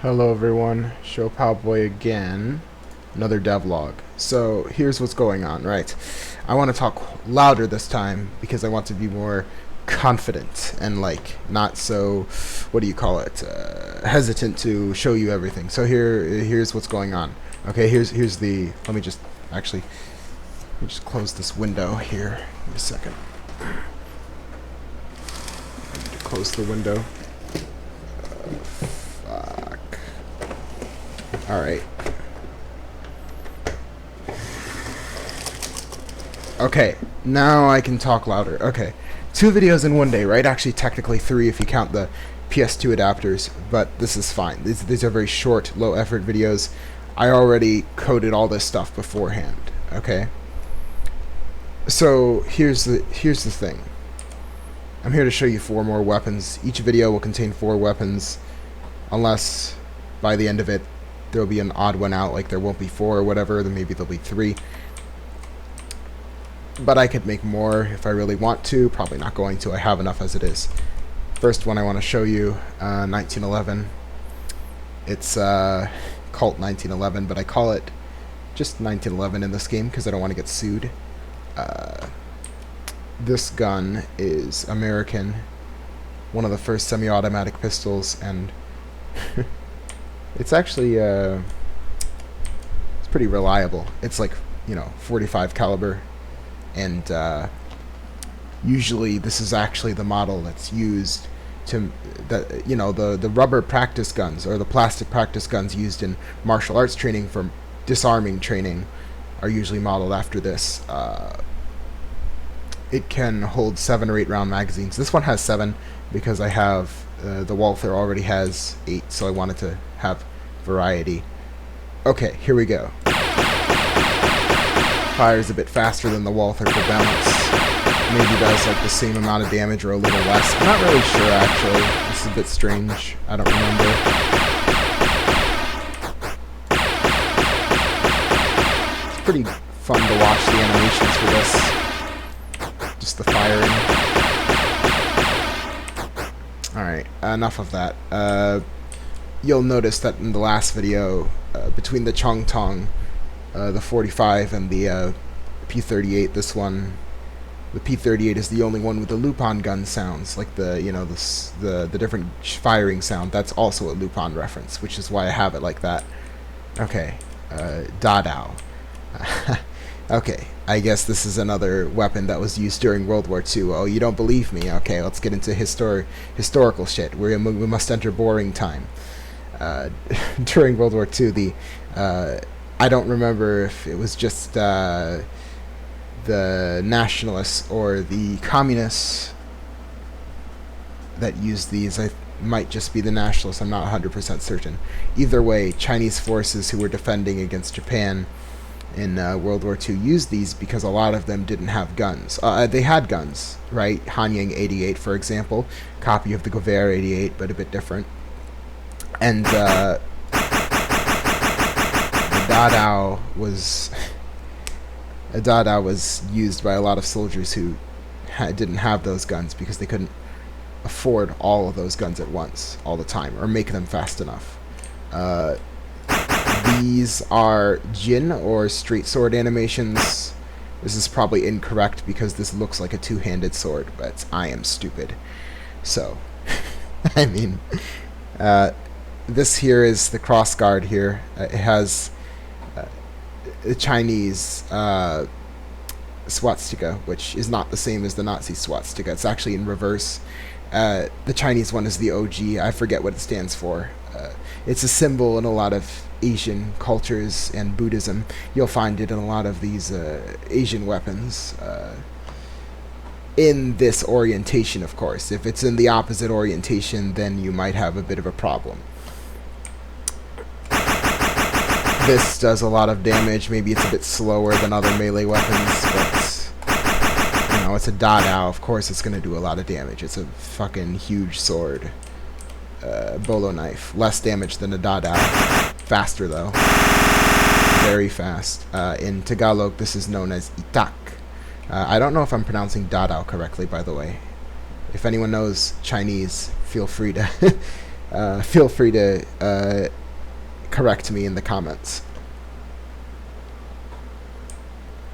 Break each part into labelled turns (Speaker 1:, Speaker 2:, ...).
Speaker 1: Hello everyone, Show Powboy again, another devlog. So here's what's going on, right? I want to talk louder this time because I want to be more confident and not so, what do you call it, hesitant to show you everything. So here's what's going on. Okay, here's the, let me just close this window here. Give me a second. I need to close the window. Alright. Okay, now I can talk louder. Okay. 2 videos in one day, right? Actually, technically 3 if you count the PS2 adapters, but this is fine. These are very short, low-effort videos. I already coded all this stuff beforehand, okay? So, here's the thing. I'm here to show you 4 more weapons. Each video will contain 4 weapons, unless by the end of it, there'll be an odd one out, like there won't be 4 or whatever, then maybe there'll be 3. But I could make more if I really want to. Probably not going to. I have enough as it is. First one I want to show you, 1911. It's Cult 1911, but I call it just 1911 in this game because I don't want to get sued. This gun is American, one of the first semi-automatic pistols, and it's actually it's pretty reliable. It's like, 45 caliber, and usually this is actually the model that's used to the rubber practice guns or the plastic practice guns used in martial arts training for disarming training are usually modeled after this. It can hold 7 or 8 round magazines. This one has 7 because I have the Walther already has 8, so I wanted to have variety. Okay, here we go. Fires a bit faster than the Walther for balance. Maybe does like the same amount of damage or a little less. I'm not really sure actually. This is a bit strange. I don't remember. It's pretty fun to watch the animations for this. Just the firing. Alright, enough of that. You'll notice that in the last video, between the Chong Tong, the 45, and the P38, this one, the P38 is the only one with the Lupin gun sounds, like the different firing sound. That's also a Lupin reference, which is why I have it like that. Okay, Dadao. Okay, I guess this is another weapon that was used during World War II. Oh, you don't believe me? Okay, let's get into historical shit. We must enter boring time. During World War II, I don't remember if it was just the nationalists or the communists that used these. I might just be the nationalists. I'm not 100% certain. Either way, Chinese forces who were defending against Japan in World War II used these because a lot of them didn't have guns. They had guns, right? Hanyang 88, for example, copy of the Gewehr 88, but a bit different. And the Dadao was used by a lot of soldiers who didn't have those guns because they couldn't afford all of those guns at once, all the time, or make them fast enough. These are Jin or straight sword animations. This is probably incorrect because this looks like a two-handed sword, but I am stupid. So, I mean, this here is the cross guard here. It has the Chinese swastika, which is not the same as the Nazi swastika. It's actually in reverse. The Chinese one is the OG. I forget what it stands for. It's a symbol in a lot of Asian cultures and Buddhism. You'll find it in a lot of these Asian weapons. In this orientation, of course. If it's in the opposite orientation, then you might have a bit of a problem. This does a lot of damage. Maybe it's a bit slower than other melee weapons, but it's a Dadao. Of course it's going to do a lot of damage. It's a fucking huge sword. Bolo knife. Less damage than a Dadao. Faster though. Very fast. In Tagalog, this is known as itak. I don't know if I'm pronouncing Dadao correctly, by the way. If anyone knows Chinese, feel free to feel free to correct me in the comments.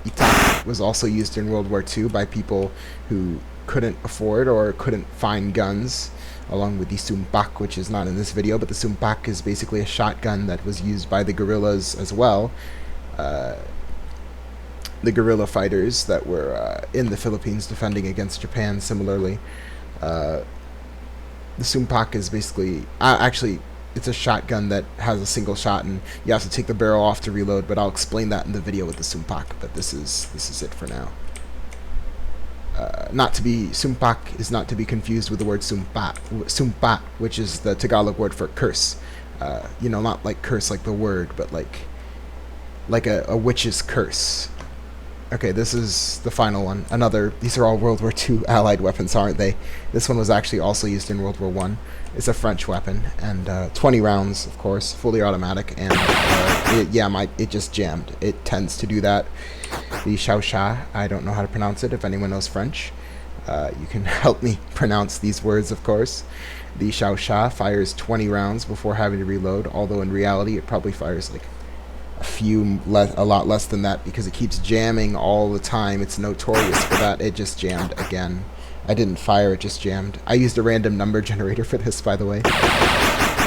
Speaker 1: Itak was also used in World War II by people who couldn't afford or couldn't find guns, along with the sumpak, which is not in this video, but the sumpak is basically a shotgun that was used by the guerrillas as well. The guerrilla fighters that were in the Philippines defending against Japan similarly. The sumpak is basically... actually, it's a shotgun that has a single shot, and you have to take the barrel off to reload, but I'll explain that in the video with the sumpak, but this is it for now. Sumpak is not to be confused with the word sumpa, which is the Tagalog word for curse. You know, not like curse like the word, but like a witch's curse. Okay, this is the final one. These are all World War II Allied weapons, aren't they? This one was actually also used in World War I. It's a French weapon, and 20 rounds, of course, fully automatic, and it just jammed. It tends to do that. The Xiaosha, I don't know how to pronounce it. If anyone knows French, you can help me pronounce these words, of course. The Xiaosha fires 20 rounds before having to reload, although in reality it probably fires like a lot less than that, because it keeps jamming all the time. It's notorious for that. It just jammed again. I didn't fire, it just jammed. I used a random number generator for this, by the way.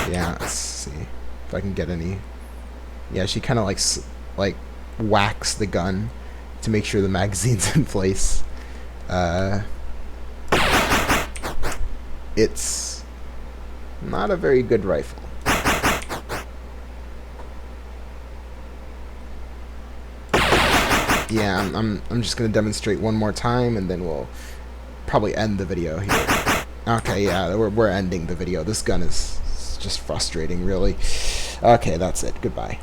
Speaker 1: Yeah, let's see if I can get any. Yeah, she kind of like whacks the gun to make sure the magazine's in place. It's not a very good rifle. Yeah, I'm just gonna demonstrate one more time, and then we'll probably end the video here. Okay, yeah, we're ending the video. This gun is just frustrating, really. Okay, that's it. Goodbye.